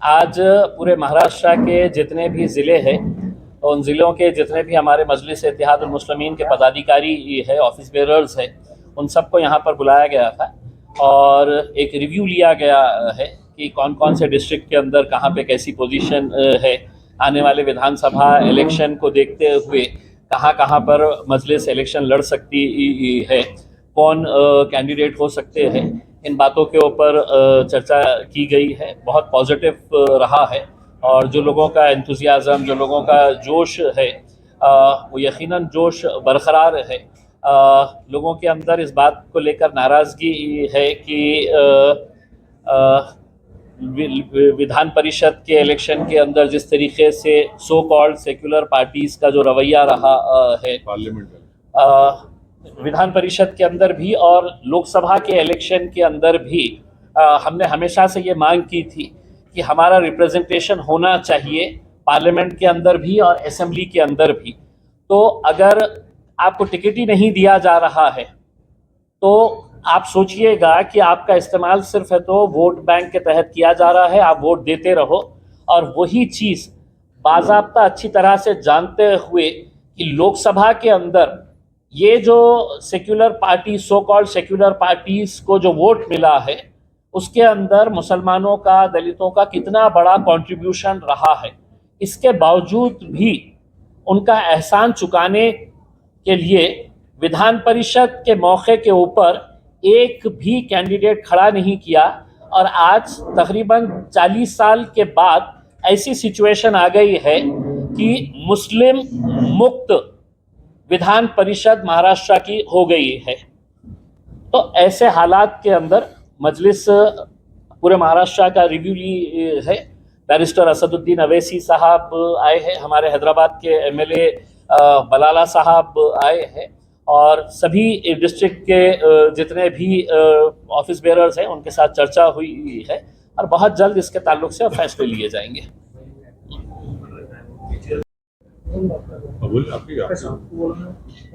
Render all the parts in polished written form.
आज पूरे महाराष्ट्र के जितने भी ज़िले हैं, उन ज़िलों के जितने भी हमारे मजलिस इत्तेहादुल मुस्लिमीन के पदाधिकारी है, ऑफिस बेरर्स है, उन सबको यहाँ पर बुलाया गया था और एक रिव्यू लिया गया है कि कौन कौन से डिस्ट्रिक्ट के अंदर कहाँ पे कैसी पोजीशन है। आने वाले विधानसभा इलेक्शन को देखते हुए कहाँ कहाँ पर मजलिस इलेक्शन लड़ सकती है, कौन कैंडिडेट हो सकते हैं, इन बातों के ऊपर चर्चा की गई है। बहुत पॉजिटिव रहा है और जो लोगों का एंथुजियाज़म, जो लोगों का जोश है, वो यकीनन जोश बरकरार है। लोगों के अंदर इस बात को लेकर नाराज़गी है कि विधान विधान परिषद के इलेक्शन के अंदर जिस तरीके से सो कॉल्ड सेक्युलर पार्टीज़ का जो रवैया रहा है पार्लियामेंट में, विधान परिषद के अंदर भी और लोकसभा के इलेक्शन के अंदर भी हमने हमेशा से ये मांग की थी कि हमारा रिप्रेजेंटेशन होना चाहिए पार्लियामेंट के अंदर भी और असेंबली के अंदर भी। तो अगर आपको टिकट ही नहीं दिया जा रहा है तो आप सोचिएगा कि आपका इस्तेमाल सिर्फ है तो वोट बैंक के तहत किया जा रहा है, आप वोट देते रहो और वही चीज़ बाज़ाब्ता अच्छी तरह से जानते हुए कि लोकसभा के अंदर ये जो secular party, so called secular parties को जो वोट मिला है, उसके अंदर मुसलमानों का, दलितों का कितना बड़ा कंट्रीब्यूशन रहा है। इसके बावजूद भी उनका एहसान चुकाने के लिए विधान परिषद के मौके के ऊपर एक भी कैंडिडेट खड़ा नहीं किया और आज तकरीबन 40 साल के बाद ऐसी सिचुएशन आ गई है कि मुस्लिम मुक्त विधान परिषद महाराष्ट्र की हो गई है। तो ऐसे हालात के अंदर मजलिस पूरे महाराष्ट्र का रिव्यू ली है। बैरिस्टर असदुद्दीन अवैसी साहब आए हैं, हमारे हैदराबाद के एमएलए बलाला साहब आए हैं और सभी डिस्ट्रिक्ट के जितने भी ऑफिस बेरर्स हैं उनके साथ चर्चा हुई है और बहुत जल्द इसके ताल्लुक से फैसले लिए जाएंगे।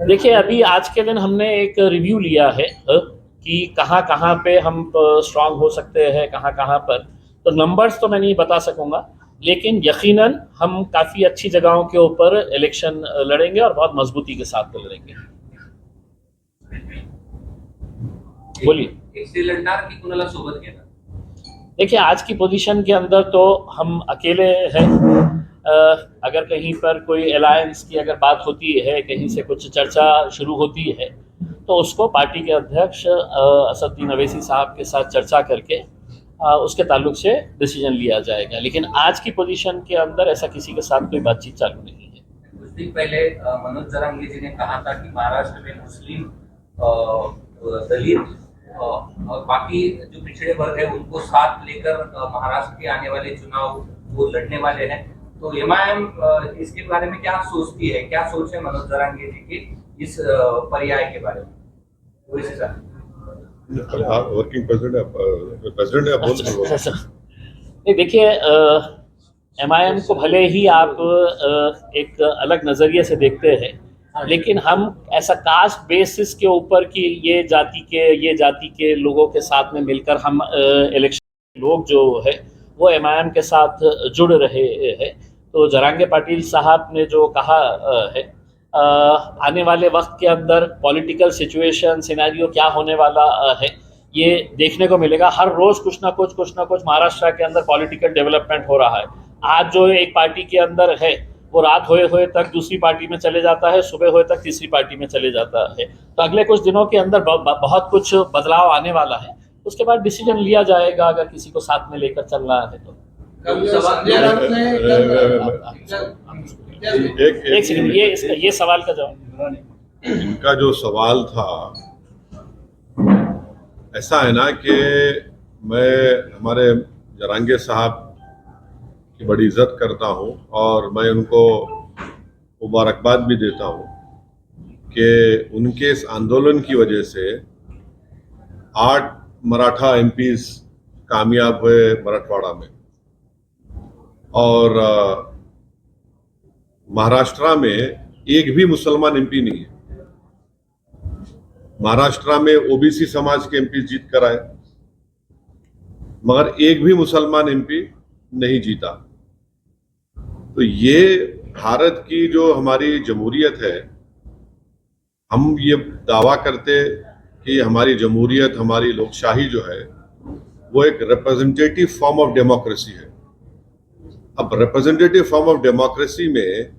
देखिए, अभी आज के दिन हमने एक रिव्यू लिया है कि कहाँ कहाँ पे हम स्ट्रांग हो सकते हैं, कहाँ कहाँ पर। तो नंबर्स तो मैं नहीं बता सकूंगा, लेकिन यकीनन हम काफ़ी अच्छी जगहों के ऊपर इलेक्शन लड़ेंगे और बहुत मजबूती के साथ लड़ेंगे। बोलिए। लढणार की कुणाला सोबत घेणार? देखिए, आज की पोजीशन के अंदर तो हम अकेले हैं। अगर कहीं पर कोई अलायंस की अगर बात होती है, कहीं से कुछ चर्चा शुरू होती है, तो उसको पार्टी के अध्यक्ष असदुद्दीन अवैसी साहब के साथ चर्चा करके उसके ताल्लुक से डिसीजन लिया जाएगा। लेकिन आज की पोजीशन के अंदर ऐसा किसी के साथ कोई बातचीत चालू नहीं है। कुछ दिन पहले मनोज जरांगे जी ने कहा था कि महाराष्ट्र में मुस्लिम, दलित और बाकी जो पिछड़े वर्ग है उनको साथ लेकर महाराष्ट्र के आने वाले चुनाव वो लड़ने वाले हैं। तो एमआईएम इसके बारे में क्या सोचती है, क्या सोच है मनोज जरांगे जी की इस पर्याय के बारे में? वर्किंग प्रेसिडेंट आप बोल रहे हो। नहीं, देखिए, एमआईएम को भले ही आप एक अलग नज़रिए से देखते हैं, लेकिन हम ऐसा कास्ट बेसिस के ऊपर कि ये जाति के लोगों के साथ में मिलकर हम इलेक्शन लोग जो है वो एमआईएम के साथ जुड़ रहे हैं। तो जरांगे पाटिल साहब ने जो कहा है, आने वाले वक्त के अंदर पॉलिटिकल सिचुएशन सिनेरियो क्या होने वाला है ये देखने को मिलेगा। हर रोज़ कुछ ना कुछ महाराष्ट्र के अंदर पॉलिटिकल डेवलपमेंट हो रहा है। आज जो एक पार्टी के अंदर है वो रात होए तक दूसरी पार्टी में चले जाता है, सुबह होए तक तीसरी पार्टी में चले जाता है। तो अगले कुछ दिनों के अंदर बहुत कुछ बदलाव आने वाला है। उसके बाद डिसीजन लिया जाएगा अगर किसी को साथ में लेकर चलना है तो। एक सेकंड, ये सवाल का जवाब। इनका जो सवाल था, ऐसा है ना कि मैं हमारे जरांगे साहब की बड़ी इज्जत करता हूं और मैं उनको मुबारकबाद भी देता हूं कि उनके इस आंदोलन की वजह से 8 मराठा एमपीज कामयाब हुए मराठवाड़ा में और महाराष्ट्र में एक भी मुसलमान एमपी नहीं है। महाराष्ट्र में ओबीसी समाज के एमपी जीत कर आए, मगर एक भी मुसलमान एमपी नहीं जीता। तो ये भारत की जो हमारी जमहूरियत है, हम ये दावा करते कि हमारी जमहूरियत, हमारी लोकशाही जो है वो एक रिप्रेजेंटेटिव फॉर्म ऑफ डेमोक्रेसी है। अब रिप्रेजेंटेटिव फॉर्म ऑफ डेमोक्रेसी में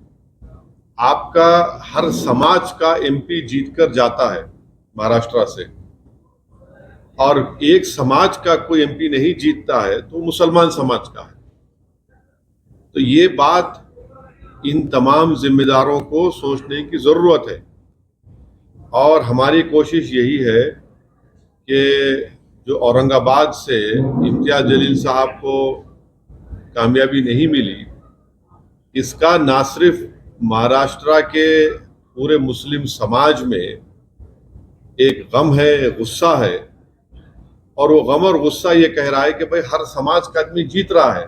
आपका हर समाज का एमपी जीतकर जाता है महाराष्ट्र से, और एक समाज का कोई एमपी नहीं जीतता है तो मुसलमान समाज का है। तो ये बात इन तमाम जिम्मेदारों को सोचने की जरूरत है, और हमारी कोशिश यही है कि जो औरंगाबाद से इम्तियाज जलील साहब को कामयाबी नहीं मिली, इसका ना सिर्फ महाराष्ट्र के पूरे मुस्लिम समाज में एक गम है, गुस्सा है, और वो गम और गुस्सा ये कह रहा है कि भाई हर समाज का आदमी जीत रहा है।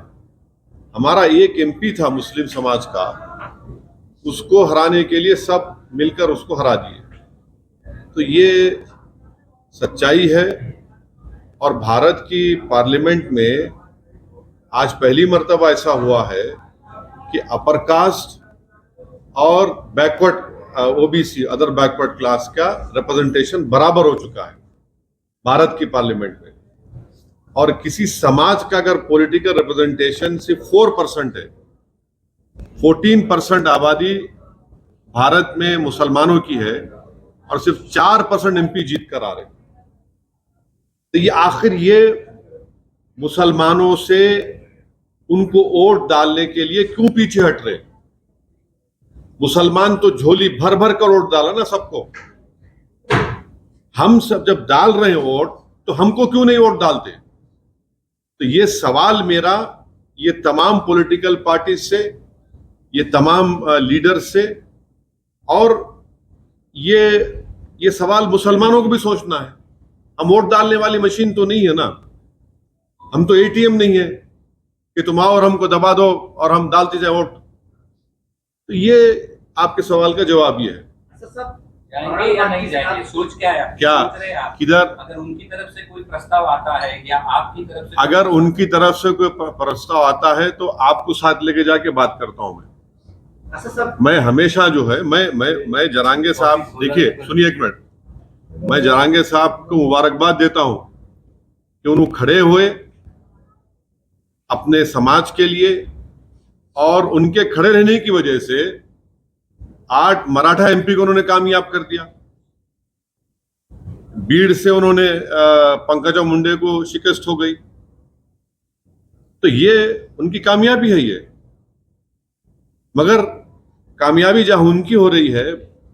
हमारा एक एमपी था मुस्लिम समाज का, उसको हराने के लिए सब मिलकर उसको हरा दिए। तो ये सच्चाई है, और भारत की पार्लियामेंट में आज पहली मर्तबा ऐसा हुआ है कि अपर कास्ट और backward OBC, other backward class का रिप्रेजेंटेशन बराबर हो चुका है भारत की पार्लियामेंट में। और किसी समाज का अगर पॉलिटिकल रिप्रेजेंटेशन सिर्फ 4% है, 14% आबादी भारत में मुसलमानों की है, और सिर्फ 4% एमपी जीत कर आ रहे, तो ये आखिर ये मुसलमानों से उनको वोट डालने के लिए क्यों पीछे हट रहे? मुसलमान तो झोली भर भर कर वोट डाला ना सबको। हम सब जब डाल रहे हैं वोट, तो हमको क्यों नहीं वोट डालते? तो ये सवाल मेरा ये तमाम पॉलिटिकल पार्टी से, ये तमाम लीडर से, और ये सवाल मुसलमानों को भी सोचना है। हम वोट डालने वाली मशीन तो नहीं है ना, हम तो एटीएम नहीं है कि तुम आओ और हमको दबा दो और हम डालते जाए वोट। तो ये आपके सवाल का जवाब ये है। जाएंगे या नहीं जाएंगे, सोच क्या है? क्या सोच रहे हैं आप? किधर? अगर उनकी तरफ से कोई प्रस्ताव आता है या आपकी तरफ से, अगर उनकी तरफ से कोई प्रस्ताव आता है तो आपको साथ लेके जाके बात करता हूं मैं हमेशा जो है, मैं जरांगे साहब, देखिए सुनिए एक मिनट, मैं जरांगे साहब को मुबारकबाद देता हूं कि उन्होंने खड़े हुए अपने समाज के लिए, और उनके खड़े रहने की वजह से 8 मराठा एमपी को उन्होंने कामयाब कर दिया। बीड़ से उन्होंने पंकजा मुंडे को शिकस्त हो गई। तो ये उनकी कामयाबी है। ये मगर कामयाबी जहां उनकी हो रही है,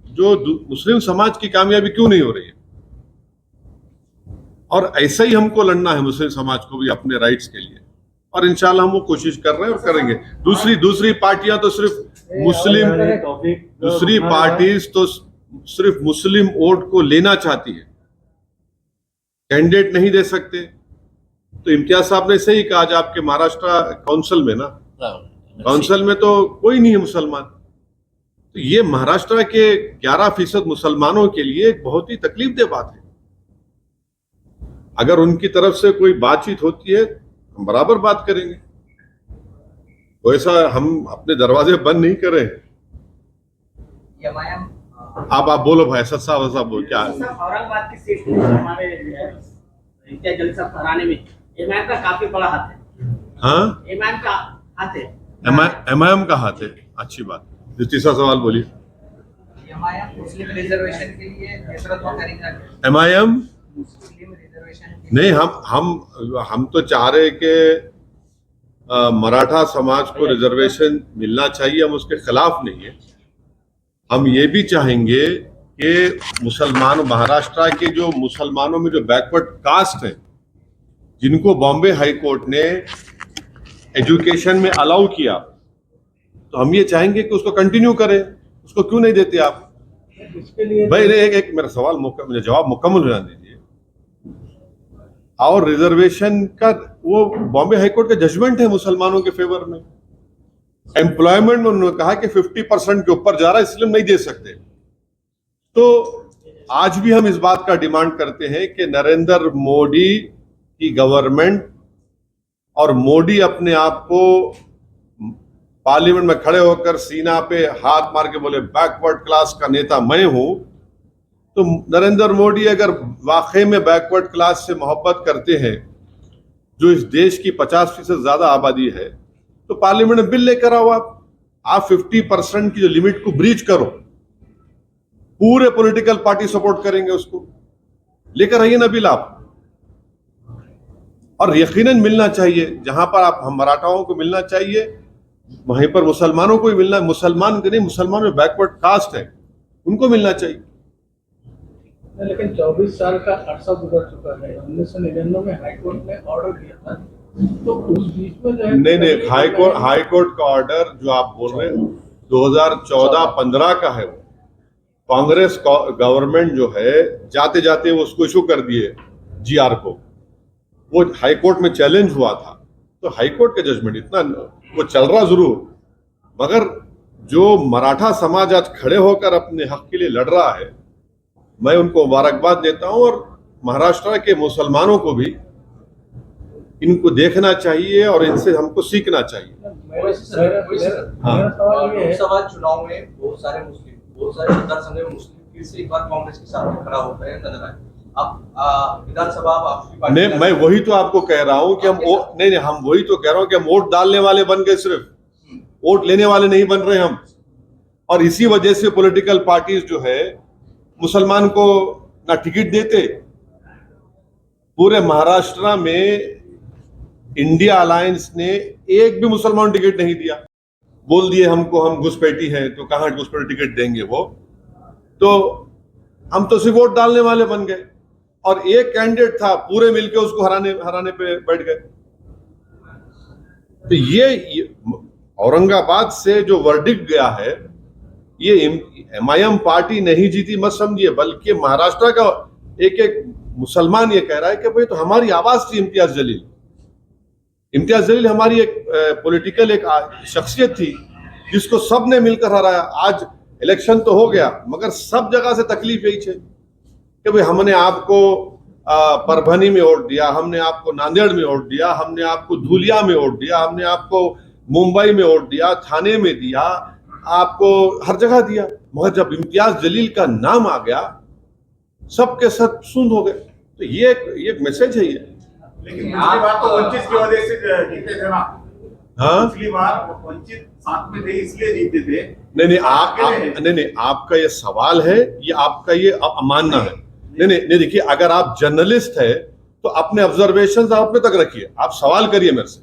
जो मुस्लिम समाज की कामयाबी क्यों नहीं हो रही है? और ऐसा ही हमको लड़ना है मुस्लिम समाज को भी अपने राइट्स के लिए, और इंशाल्लाह हम वो कोशिश कर रहे हैं और करेंगे। दूसरी पार्टियां तो सिर्फ मुस्लिम, दूसरी पार्टीज तो सिर्फ मुस्लिम वोट को लेना चाहती है, कैंडिडेट नहीं दे सकते। तो इम्तियाज साहब ने सही कहा, आज आपके महाराष्ट्र काउंसिल में ना, काउंसिल में तो कोई नहीं है मुसलमान। तो ये महाराष्ट्र के 11% मुसलमानों के लिए एक बहुत ही तकलीफदेह बात है। अगर उनकी तरफ से कोई बातचीत होती है, हम बराबर बात करेंगे। वैसा हम अपने दरवाजे बंद नहीं करें। आप बोलो भाई, ऐसा साहब बोल क्या? औरंगाबाद की सीट में हमारे इम्तियाज जलील साहब हराने में एमआईएम का काफी बड़ा हाथ है। हाँ, एमआईएम का हाथ है। एमआईएम का हाथ है, अच्छी बात। तीसरा सवाल बोलिए। एमआईएम मुस्लिम रिजर्वेशन के लिए नेतृत्व करेगा? एमआईएम मुस्लिम रिजर्वेशन नहीं, हम तो चाह रहे कि मराठा समाज को रिजर्वेशन मिलना चाहिए, हम उसके खिलाफ नहीं है। हम ये भी चाहेंगे कि मुसलमान महाराष्ट्र के जो मुसलमानों में जो बैकवर्ड कास्ट है, जिनको बॉम्बे हाई कोर्ट ने एजुकेशन में अलाउ किया, तो हम ये चाहेंगे कि उसको कंटिन्यू करें। उसको क्यों नहीं देते आप? भाई एक मेरा सवाल मुझे जवाब मुकम्मल हो जाने दीजिए। और रिजर्वेशन का वो बॉम्बे हाई कोर्ट का जजमेंट है मुसलमानों के फेवर में। एम्प्लॉयमेंट में उन्होंने कहा कि 50% के ऊपर जा रहा है, इसलिए नहीं दे सकते। तो आज भी हम इस बात का डिमांड करते हैं कि नरेंद्र मोदी की गवर्नमेंट और मोदी अपने आप को पार्लियामेंट में खड़े होकर सीना पे हाथ मार के बोले बैकवर्ड क्लास का नेता मैं हूं, तो नरेंद्र मोदी अगर वाकई में बैकवर्ड क्लास से मोहब्बत करते हैं, जो इस देश की 50% ज्यादा आबादी है, तो पार्लियामेंट में बिल लेकर आओ। आप 50% की जो लिमिट को ब्रीच करो, पूरे पॉलिटिकल पार्टी सपोर्ट करेंगे उसको, लेकर आइए ना बिल आप। और यकीनन मिलना चाहिए, जहां पर आप हम मराठाओं को मिलना चाहिए, वहीं पर मुसलमानों को भी मिलना, मुसलमान नहीं, मुसलमान में बैकवर्ड कास्ट है, उनको मिलना चाहिए। लेकिन 24 साल का अरसा गुजर चुका है। 1999 में हाईकोर्ट ने ऑर्डर दिया था, तो उस बीच में नहीं, हाईकोर्ट का ऑर्डर जो आप बोल रहे हैं 2014-15 का है। वो कांग्रेस गवर्नमेंट जो है जाते जाते वो उसको इशू कर दिए जीआर को, वो हाईकोर्ट में चैलेंज हुआ था। तो हाईकोर्ट का जजमेंट इतना वो चल रहा जरूर, मगर जो मराठा समाज आज खड़े होकर अपने हक के लिए लड़ रहा है, मैं उनको मुबारकबाद देता हूं। और महाराष्ट्र के मुसलमानों को भी इनको देखना चाहिए और इनसे हमको सीखना चाहिए। लोकसभा चुनाव में बहुत सारे मतदार संघ में मुस्लिम फिर से एक बार कांग्रेस के साथ खड़ा होता है नजर आए। आप विधानसभा आपकी पार्टी नहीं, मैं वही तो आपको कह रहा हूं कि हम हम वही तो कह रहा हूं कि हम वोट डालने वाले बन गए, सिर्फ वोट लेने वाले नहीं बन रहे हम। और इसी वजह से पॉलिटिकल पार्टीज जो है मुसलमान को ना टिकट देते। पूरे महाराष्ट्र में इंडिया अलायंस ने एक भी मुसलमान टिकट नहीं दिया। बोल दिए हमको हम घुसपैठी हैं, तो कहां घुसपैठी टिकट देंगे वो। तो हम तो सिर्फ वोट डालने वाले बन गए, और एक कैंडिडेट था, पूरे मिलके उसको हराने पे बैठ गए। तो ये औरंगाबाद से जो वर्डिक्ट गया है, ये एमआईएम पार्टी नहीं जीती मत समझिए, बल्कि महाराष्ट्र का एक मुसलमान ये कह रहा है कि भाई तो हमारी आवाज थी इम्तियाज जलील हमारी एक पॉलिटिकल एक शख्सियत थी जिसको सब ने मिलकर हराया। आज इलेक्शन तो हो गया, मगर सब जगह से तकलीफ यही है कि भाई हमने आपको परभनी में वोट दिया, हमने आपको नांदेड़ में वोट दिया, हमने आपको धुलिया में वोट दिया, हमने आपको मुंबई में वोट दिया, थाने में दिया, आपको हर जगह दिया, मगर जब इम्तियाज जलील का नाम आ गया सबके सब सुन हो गए। तो ये एक मैसेज है ये। लेकिन पिछली बार तो वंचित की वजह से जीते थे ना। हाँ, पिछली बार वंचित साथ में थे इसलिए जीते थे। नहीं, आपका ये सवाल है, ये आपका ये अमानना है। नहीं, देखिए, अगर आप जर्नलिस्ट है तो अपने ऑब्जर्वेशन आप अपने तक रखिए, आप सवाल करिए मेरे से।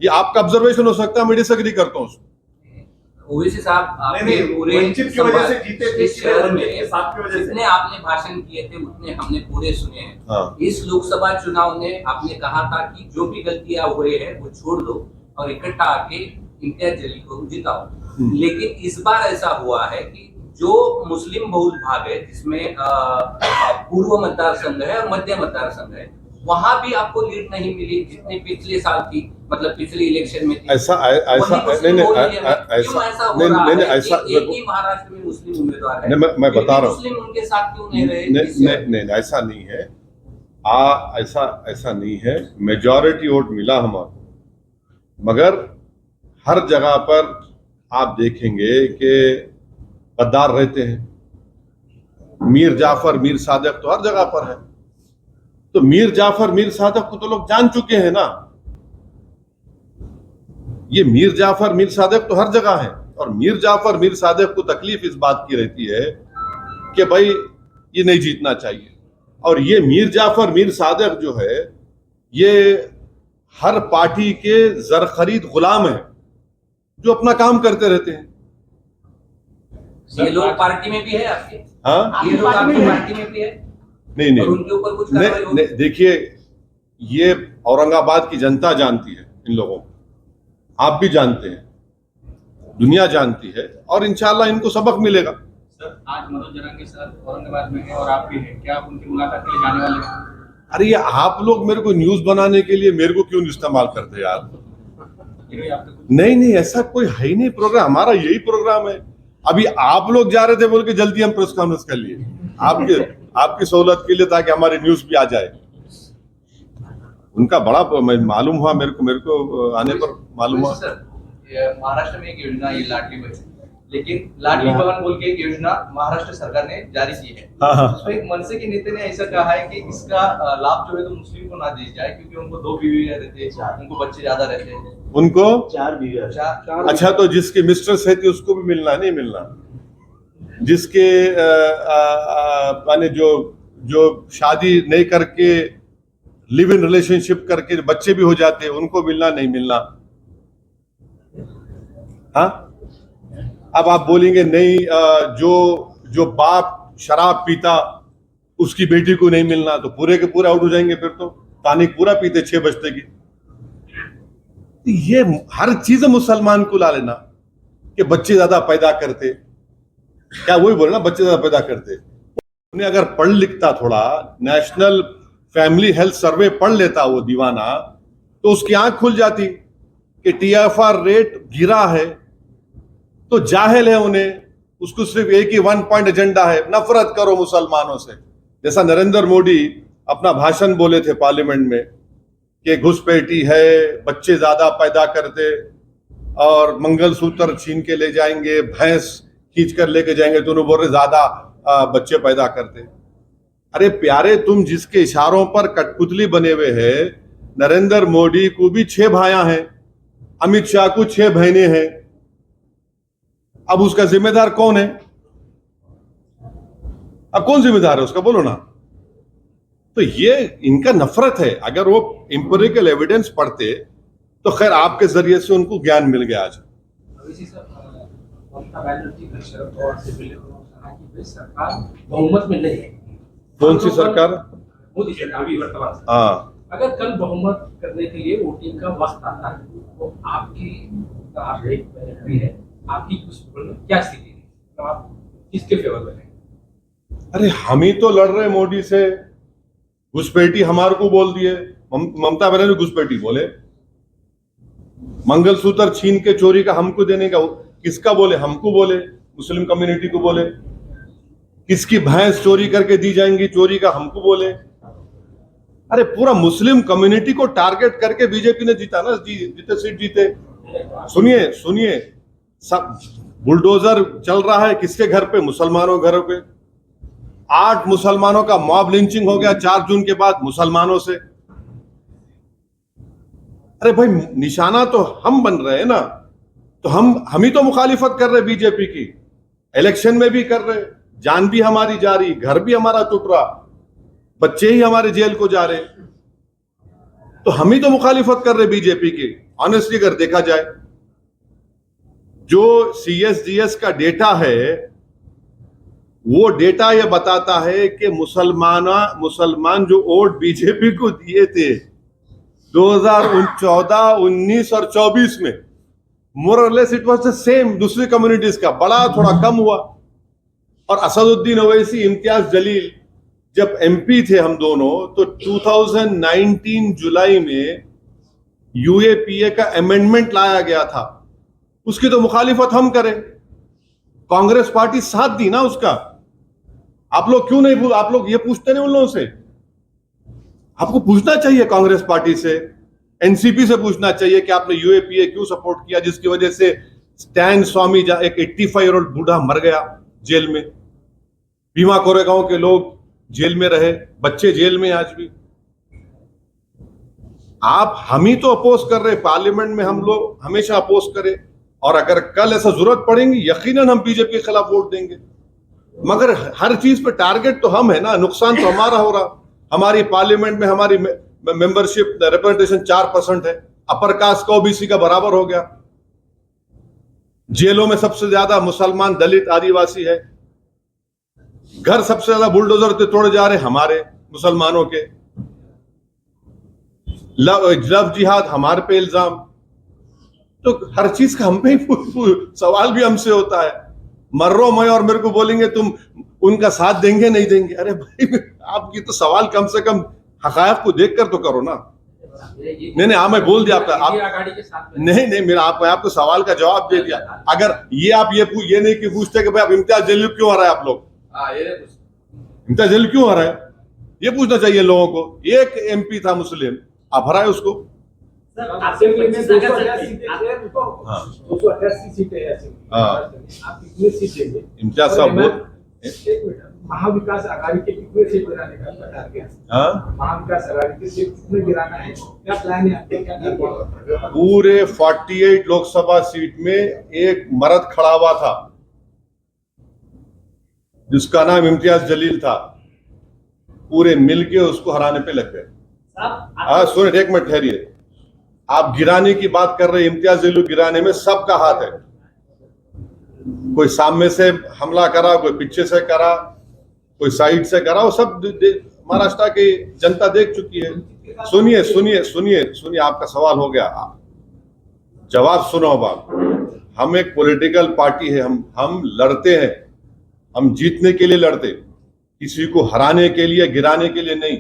ये आपका ऑब्जर्वेशन हो सकता है, मैं डिसएग्री करता हूँ उसको। ओवैसी साहब, आपने पूरे वंचित की वजह से जीते थे, इस शहर में साथ की वजह से जितने आपने भाषण किए थे उतने हमने पूरे सुने हैं। हाँ। इस लोकसभा चुनाव ने आपने कहा था कि जो भी गलतियां हुए हैं वो छोड़ दो और इकट्ठा आके इम्तियाज जलील को जिताओ। लेकिन इस बार ऐसा हुआ है कि जो मुस्लिम बहुल भाग है, जिसमें पूर्व मतदार संघ है और मध्य मतदार संघ है, वहां भी आपको लीड नहीं मिली जितने पिछले साल थी, मतलब पिछले इलेक्शन में थी। ऐसा महाराष्ट्र में मुस्लिम उम्मीदवार है, मैं बता रहा हूँ, मुस्लिम उनके साथ क्यों नहीं रहे? नहीं, ऐसा नहीं है। ऐसा नहीं है। मेजॉरिटी वोट मिला हमारा, मगर हर जगह पर आप देखेंगे कि गद्दार रहते हैं। मीर जाफर, मीर सादिक तो हर जगह पर है। तो मीर जाफर, मीर सादिक को तो लोग जान चुके हैं ना। ये मीर जाफर, मीर सादिक तो हर जगह है, और मीर जाफर, मीर सादिक को तकलीफ इस बात की रहती है कि भाई ये नहीं जीतना चाहिए। और ये मीर जाफर, मीर सादिक जो है, ये हर पार्टी के जर खरीद गुलाम है, जो अपना काम करते रहते हैं। ये लोग पार्टी में भी है आपके? हाँ, ये लोग आपकी पार्टी में भी है? नहीं, और उनके ऊपर कुछ कार्रवाई होगी? देखिए, ये औरंगाबाद की जनता जानती है इन लोगों को, आप भी जानते हैं, दुनिया जानती है, और इंशाल्लाह इनको सबक मिलेगा। सर, आज मनोज जरांगे साहब औरंगाबाद में हैं और आप भी हैं, क्या आप उनकी मुलाकात के लिए जाने वाले हैं? अरे ये आप लोग मेरे को न्यूज बनाने के लिए मेरे को क्यों इस्तेमाल करते यार? नहीं, ऐसा कोई है ही नहीं प्रोग्राम, हमारा यही प्रोग्राम है। अभी आप लोग जा रहे थे बोल के जल्दी हम प्रेस कॉन्फ्रेंस कर लिए आपकी सहूलत के लिए, ताकि हमारी न्यूज भी आ जाए। उनका बड़ा मालूम हुआ मेरे को आने पर मालूम हुआ। सर, ये महाराष्ट्र में एक योजना है लाडली बहन, लेकिन लाडली बहन बोल के एक योजना महाराष्ट्र सरकार ने जारी की है। हाँ। उसमें एक मनसे के नेता ने ऐसा कहा है कि इसका लाभ जो है तो मुस्लिम को ना दी जाए, क्योंकि उनको 2 बीवी रहते हैं, उनको बच्चे ज्यादा रहते हैं। उनको 4 बीघा। चार अच्छा, तो जिसकी मिस्ट्रेस है थी उसको भी मिलना नहीं मिलना, जिसके माने जो शादी नहीं करके लिव इन रिलेशनशिप करके बच्चे भी हो जाते हैं उनको मिलना नहीं मिलना। हाँ, अब आप बोलेंगे नहीं, जो बाप शराब पीता उसकी बेटी को नहीं मिलना, तो पूरे के पूरे आउट हो जाएंगे। फिर तो टॉनिक पूरा पीते 6 बजते की। ये हर चीज मुसलमान को ला लेना कि बच्चे ज्यादा पैदा करते, क्या वही बोले ना, बच्चे ज्यादा पैदा करते। उन्हें अगर पढ़ लिखता, थोड़ा नेशनल फैमिली हेल्थ सर्वे पढ़ लेता वो दीवाना, तो उसकी आंख खुल जाती कि TFR रेट गिरा है। तो जाहिल है उन्हें, उसको सिर्फ एक ही 1 पॉइंट एजेंडा है, नफरत करो मुसलमानों से। जैसा नरेंद्र मोदी अपना भाषण बोले थे पार्लियामेंट में कि घुसपैठी है, बच्चे ज्यादा पैदा करते और मंगलसूत्र छीन के ले जाएंगे, भैंस खींच कर लेके जाएंगे, तो उन्होंने बोल रहे ज्यादा बच्चे पैदा करते। अरे प्यारे, तुम जिसके इशारों पर कठपुतली बने हुए हैं, नरेंद्र मोदी को भी 6 भाइयां हैं, अमित शाह को 6 बहनें हैं। अब उसका जिम्मेदार कौन है? अब कौन जिम्मेदार है उसका, बोलो ना। तो ये इनका नफरत है। अगर वो इंपेरिकल एविडेंस पढ़ते तो खैर आपके जरिए से उनको ज्ञान मिल गया आज। ममता बनर्जी का शरद पवार से मिले, कहा कि सरकार बहुमत में नहीं है। कौन सी सरकार? मोदी सरकार, अभी वर्तमान। हाँ, अगर कल बहुमत करने के लिए वोटिंग का वक्त आता है, तो आपकी आप एक भी है, आपकी उस क्या स्थिति है? तो आप किसके फेवर में हैं? अरे हम ही तो लड़ रहे मोदी से। घुसपैठी हमारे को बोल दिए, ममता बनर्जी घुसपैठी बोले। मंगलसूत्र छीन के चोरी का हमको देने का किसका बोले? हमको बोले, मुस्लिम कम्युनिटी को बोले। किसकी भैंस चोरी करके दी जाएंगी, चोरी का हमको बोले। अरे पूरा मुस्लिम कम्युनिटी को टारगेट करके बीजेपी ने जीता ना, जितने सीट जीते। सुनिए सब बुलडोजर चल रहा है किसके घर पे? मुसलमानों घरों पे। 8 मुसलमानों का मॉब लिंचिंग हो गया 4 जून के बाद मुसलमानों से। अरे भाई, निशाना तो हम बन रहे हैं ना, तो हम ही तो मुखालिफत कर रहे बीजेपी की। इलेक्शन में भी कर रहे, जान भी हमारी जा रही, घर भी हमारा टूट रहा, बच्चे ही हमारे जेल को जा रहे, तो हम ही तो मुखालिफत कर रहे बीजेपी की। ऑनेस्टली अगर देखा जाए, जो CSDS का डेटा है, वो डेटा ये बताता है कि मुसलमान जो वोट बीजेपी को दिए थे 2014, 19 और 24 में, मोर और less it was the same. दूसरी कम्युनिटीज का बड़ा थोड़ा कम हुआ। और असदुद्दीन ओवैसी, इम्तियाज जलील जब MP थे हम दोनों, तो 2019 जुलाई में UAPA का अमेंडमेंट लाया गया था, उसकी तो मुखालिफत हम करें। कांग्रेस पार्टी साथ दी ना उसका। आप लोग क्यों नहीं आप लोग ये पूछते नहीं उन लोगों से? आपको पूछना चाहिए कांग्रेस पार्टी से, NCP से पूछना चाहिए कि आपने UAPA क्यों सपोर्ट किया, जिसकी वजह से स्टैन स्वामी, एक 85-year-old बूढ़ा मर गया जेल में। भीमा कोरेगांव के लोग जेल में रहे, बच्चे जेल में आज भी। हम ही तो अपोज कर रहे, पार्लियामेंट में हम लोग हमेशा अपोज करें, और अगर कल ऐसा जरूरत पड़ेगी यकीनन हम बीजेपी के खिलाफ वोट देंगे। मगर हर चीज पे टारगेट तो हम है ना, नुकसान तो हमारा हो रहा। हमारी पार्लियामेंट में हमारी मेंबरशिप रिप्रेजेंटेशन 4% है, अपर कास्ट का OBC का बराबर हो गया। जेलों में सबसे ज्यादा मुसलमान, दलित, आदिवासी है। घर सबसे ज्यादा बुलडोजर से तोड़े जा रहे हमारे मुसलमानों के। लव जिहाद हमारे पे इल्जाम। तो हर चीज का हम पे ही सवाल भी हमसे होता है। मर्रो मैं और मेरे को बोलेंगे तुम उनका साथ देंगे नहीं देंगे। अरे भाई, आपकी तो सवाल कम से कम हकायक को देखकर तो करो ना। नहीं, हाँ, मैं बोल दिया आपका। नहीं, मेरा आपको सवाल का जवाब दे दिया। अगर ये आप ये नहीं कि पूछते कि भाई आप इम्तियाज जलील क्यों आ रहा है, आप लोग इम्तियाज जलील क्यों आ रहा है, ये पूछना चाहिए लोगों को। एक MP था मुस्लिम, आप हराए उसको। सर असेंबली में 288 आप- सीटें हैं उनको, हाँ 288 सीटें हैं असेंबली में, हाँ। महाराष्ट्र में। आप कितनी सीट लेंगे? इम्तियाज और साहब एक मिनट, महाविकास आघाड़ी के कितने सीट गिराने का आपका टारगेट है? हाँ महाविकास आघाड़ी के सीट कितने गिराना है, क्या प्लान है आपका, क्या टारगेट है? पूरे 48 लोकसभा सीट में एक मर्द खड़ा हुआ था जिसका नाम इम्तियाज जलील था, पूरे मिलके उसको हराने पे लग गए। साहब हाँ सुनिए, एक मिनट ठहरिए। आप गिराने की बात कर रहे हैं, इम्तियाज जलील गिराने में सबका हाथ है। कोई सामने से हमला करा, कोई पीछे से करा, कोई साइड से करा, वो सब महाराष्ट्र की जनता देख चुकी है। सुनिए सुनिए सुनिए सुनिए, आपका सवाल हो गया, जवाब सुनो अब आप। हम एक पॉलिटिकल पार्टी है, हम लड़ते हैं, हम जीतने के लिए लड़ते, किसी को हराने के लिए, गिराने के लिए नहीं।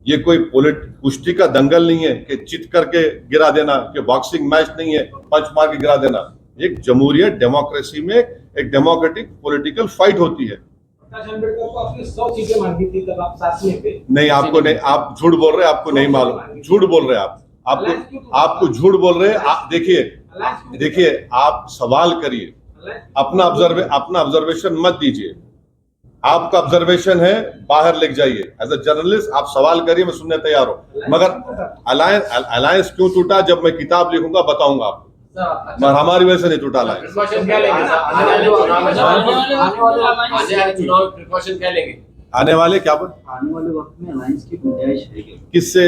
ये कोई कुश्ती का दंगल नहीं है कि चित करके गिरा देना, कि बॉक्सिंग मैच नहीं है पंच मार के गिरा देना। एक जमहूरियत डेमोक्रेसी में एक डेमोक्रेटिक पॉलिटिकल फाइट होती है। प्रकाश अम्बेडकर को आपने 100 सीटें मांगी थी तब आप साथ में थे। नहीं, आपको नहीं, आप झूठ बोल रहे हैं, आपको नहीं मालूम, झूठ बोल रहे हैं आपको झूठ बोल रहे हैं आप। देखिए आप सवाल करिए, अपना ऑब्जर्वेशन मत दीजिए। आपका ऑब्जर्वेशन है बाहर लेके जाइए। एज ए जर्नलिस्ट आप सवाल करिए, मैं सुनने तैयार हूं। मगर अलायंस क्यों टूटा, जब मैं किताब लिखूंगा बताऊंगा आपको, मगर हमारी वजह से नहीं टूटा अलायंस। प्रिकॉशन क्या लेंगे सर? प्रिकॉशन क्या लेंगे? आने वाले क्या बोल, आने वाले वक्त में अलायंस की गुंजाइश है क्या? किससे?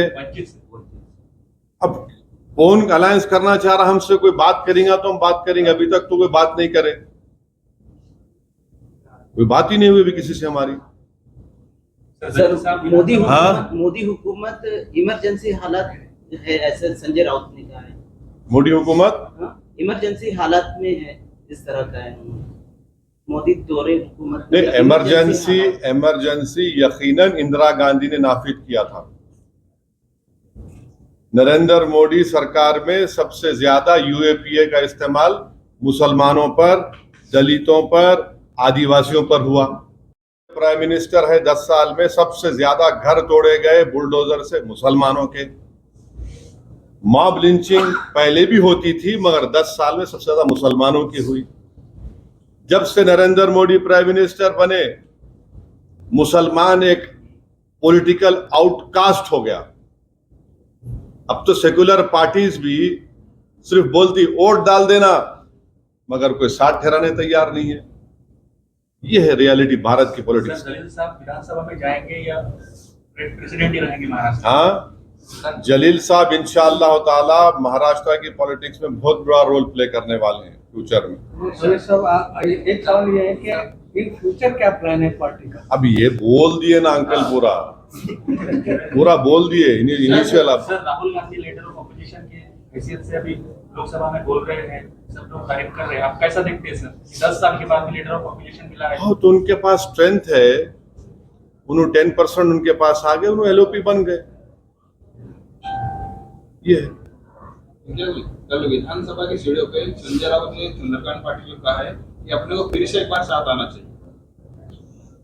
अब कौन अलायंस करना चाह रहा, हमसे कोई बात करेगा तो हम बात करेंगे। अभी तक तो कोई बात नहीं करे, कोई बात ही नहीं हुई अभी किसी से हमारी। सर हाँ? मोदी हुकूमत इमरजेंसी हालत है, ऐसे संजय राउत ने कहा है। मोदी हुकूमत इमरजेंसी हालत में है, इस तरह का है मोदी दौरे हुकूमत। नहीं, इमरजेंसी यकीनन इंदिरा गांधी ने नाफिज किया था। नरेंद्र मोदी सरकार में सबसे ज्यादा यूएपीए का इस्तेमाल मुसलमानों पर, दलितों पर, आदिवासियों पर हुआ। प्राइम मिनिस्टर है, 10 साल में सबसे ज्यादा घर तोड़े गए बुलडोजर से मुसलमानों के। मॉब लिंचिंग पहले भी होती थी, मगर 10 साल में सबसे ज्यादा मुसलमानों की हुई। जब से नरेंद्र मोदी प्राइम मिनिस्टर बने, मुसलमान एक पॉलिटिकल आउटकास्ट हो गया। अब तो सेकुलर पार्टीज भी सिर्फ बोलती वोट डाल देना, मगर कोई साथ ठहराने तैयार नहीं है। ये है रियलिटी भारत की पॉलिटिक्स। जलील साहब विधानसभा में जाएंगे या प्रेसिडेंट ही रहेंगे महाराष्ट्र? हाँ, जलील साहब इंशाअल्लाह ताला महाराष्ट्र की पॉलिटिक्स में बहुत बड़ा रोल प्ले करने वाले हैं फ्यूचर में। जलील साहब एक सवाल ये है कि इन फ्यूचर क्या प्लान है पार्टी का? अब ये बोल दिए ना अंकल, पूरा बोल दिए इनिशियल। अब sir Rahul Gandhi leader of opposition की हैसियत से अभी लोकसभा में बोल रहे हैं, सब लोग तारीफ कर रहे हैं, आप कैसा देखते हैं सर? 10 साल के बाद लीडर ऑफ ऑपोजिशन मिला है। हाँ, तो उनके पास स्ट्रेंथ है, उन्होंने 10% उनके पास आ गए, उन्होंने एलओपी बन गए। ये कल विधानसभा की सीढ़ियों पे संजय राउत ने चंद्रकांत पाटिल को कहा है कि अपने को फिर से एक बार साथ आना चाहिए,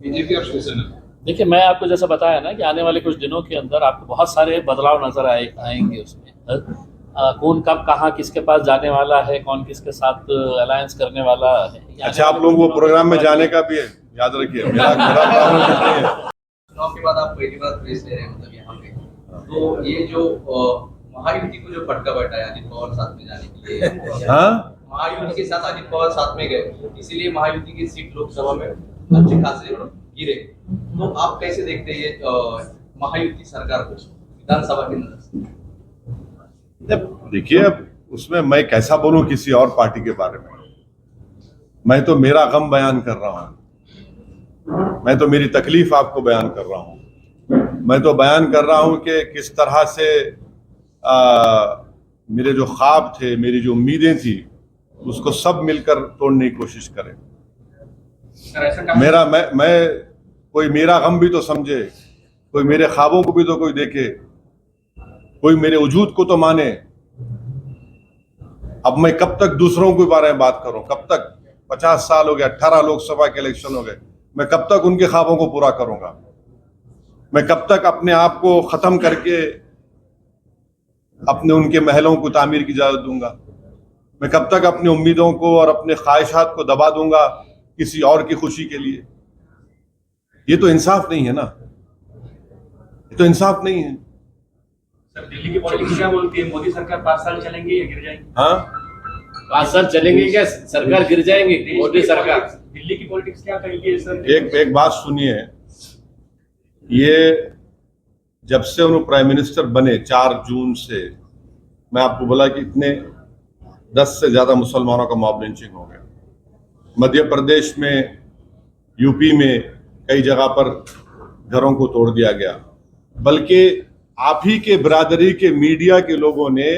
बीजेपी और शिवसेना। देखिए, मैं आपको जैसा बताया ना कि आने वाले कुछ दिनों के अंदर आपको बहुत सारे बदलाव नजर आएंगे उसमें। कौन कब कहाँ किसके पास जाने वाला है, कौन किसके साथ अलायंस करने वाला है। अच्छा, आप लोगों को प्रोग्राम में जाने का भी है, याद रखिए। मेरा प्रॉब्लम नहीं है। चुनाव के बाद आप पहली बार प्रेस ले रहे हैं, मतलब यहाँ पे, तो ये जो महायुति को जो फटका बैठा है अजित पवार साथ में जाने के लिए, हाँ, महायुति के साथ अजित पवार साथ में गए, इसीलिए महायुति की सीट लोकसभा में अच्छे खासे गिरे। तो आप कैसे देखते हैं ये महायुति सरकार को विधानसभा के अंदर से? देखिए, अब उसमें मैं कैसा बोलूं किसी और पार्टी के बारे में। मैं तो मेरा गम बयान कर रहा हूं, मैं तो मेरी तकलीफ आपको बयान कर रहा हूं। मैं तो बयान कर रहा हूं कि किस तरह से मेरे जो ख्वाब थे, मेरी जो उम्मीदें थी, उसको सब मिलकर तोड़ने की कोशिश करें। मैं कोई मेरा गम भी तो समझे, कोई मेरे ख्वाबों को भी तो कोई देखे, कोई मेरे वजूद को तो माने। अब मैं कब तक दूसरों के बारे में बात करूं? कब तक? 50 साल हो गया, 18 लोकसभा के इलेक्शन हो गए, मैं कब तक उनके ख्वाबों को पूरा करूंगा? मैं कब तक अपने आप को खत्म करके अपने उनके महलों को तामीर की इजाज़त दूंगा? मैं कब तक अपनी उम्मीदों को और अपने ख्वाहिशात को दबा दूंगा किसी और की खुशी के लिए? ये तो इंसाफ नहीं है ना, ये तो इंसाफ नहीं है। सर दिल्ली की पॉलिटिक्स क्या बोलती है, मोदी सरकार 5 साल चलेंगी या गिर जाएंगी? हाँ, 5 साल चलेंगे क्या? सरकार गिर जाएंगी? मोदी सरकार? दिल्ली की पॉलिटिक्स क्या कहेगी सर? एक बात सुनिए, ये जब से उन्होंने प्राइम मिनिस्टर बने 4 जून से, मैं आपको बोला कि इतने 10 से ज्यादा मुसलमानों का मॉब लिंचिंग हो गया। मध्य प्रदेश में, यूपी में कई जगह पर घरों को तोड़ दिया गया। बल्कि आप ही के बिरादरी के मीडिया के लोगों ने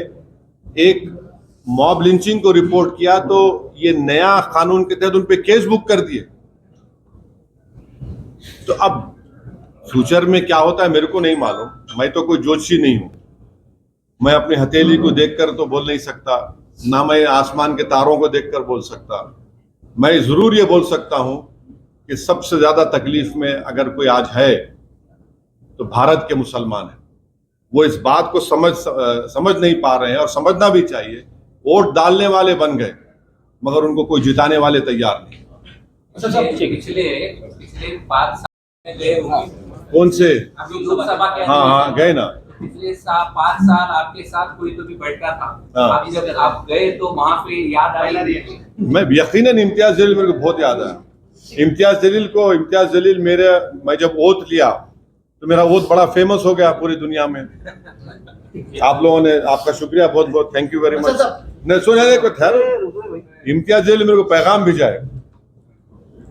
एक मॉब लिंचिंग को रिपोर्ट किया तो ये नया कानून के तहत उन पे केस बुक कर दिए। तो अब फ्यूचर में क्या होता है मेरे को नहीं मालूम, मैं तो कोई ज्योतिषी नहीं हूं। मैं अपनी हथेली को देखकर तो बोल नहीं सकता, ना मैं आसमान के तारों को देखकर बोल सकता। मैं जरूर ये बोल सकता हूं कि सबसे ज्यादा तकलीफ में अगर कोई आज है तो भारत के मुसलमान हैं। वो इस बात को समझ नहीं पा रहे हैं, और समझना भी चाहिए। वोट डालने वाले बन गए मगर उनको कोई जिताने वाले तैयार नहीं। पिछले 5 साल में गए होंगे। कौन से? अभी लोकसभा के हाँ गए ना। पिछले 5 साल आपके साथ कोई तो भी बैठा था। हाँ। अभी जब आप गए तो वहाँ पे याद आई? मैं यकीनन इम्तियाज जलील मेरे को बहुत याद आया। इम्तियाज जलील मैं जब ओथ लिया तो मेरा ओथ बड़ा फेमस हो गया पूरी दुनिया में। आप लोगों ने, आपका शुक्रिया बहुत बहुत, थैंक यू वेरी मच। नहीं सुने को ठहरो, इम्तियाज जलील मेरे को पैगाम भेजा है,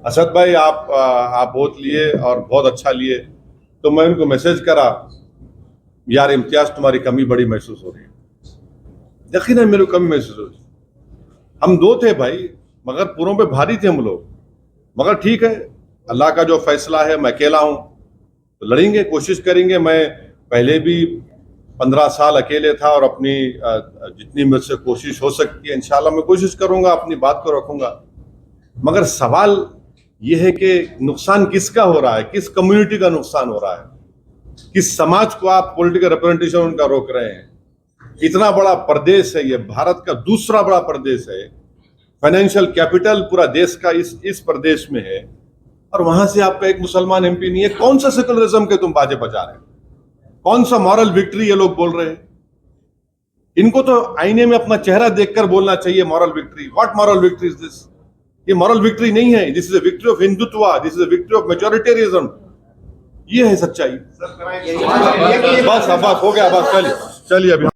असद भाई आप ओथ लिए और बहुत अच्छा लिए। तो मैं उनको मैसेज करा, यार इम्तियाज तुम्हारी कमी बड़ी महसूस हो रही है। यकीनन मेरे को कमी महसूस हो रही है। हम 2 थे भाई, मगर पूरों पे भारी थे हम लोग। मगर ठीक है, अल्लाह का जो फैसला है, मैं अकेला हूं तो लड़ेंगे, कोशिश करेंगे। मैं पहले भी 15 साल अकेले था और अपनी जितनी मुझसे कोशिश हो सकती है इंशाल्लाह मैं कोशिश करूंगा, अपनी बात को रखूंगा। मगर सवाल यह है कि नुकसान किसका हो रहा है, किस कम्युनिटी का नुकसान हो रहा है, किस समाज को आप पॉलिटिकल रिप्रेजेंटेशन उनका रोक रहे हैं। इतना बड़ा प्रदेश है ये, भारत का दूसरा बड़ा प्रदेश है, फाइनेंशियल कैपिटल पूरा देश का इस प्रदेश में है, और वहां से आपका एक मुसलमान एमपी नहीं है। कौन सा सेकुलरिज्म के तुम बाजे बजा रहे हैं? कौन सा मॉरल विक्ट्री ये लोग बोल रहे हैं? इनको तो आईने में अपना चेहरा देखकर बोलना चाहिए moral victory. What moral victory is this? ये मॉरल विक्ट्री नहीं है। This is a victory of Hindutva, this is a victory of majoritarianism. ये है सच्चाई। बस हो गया, बस चलिए अभी।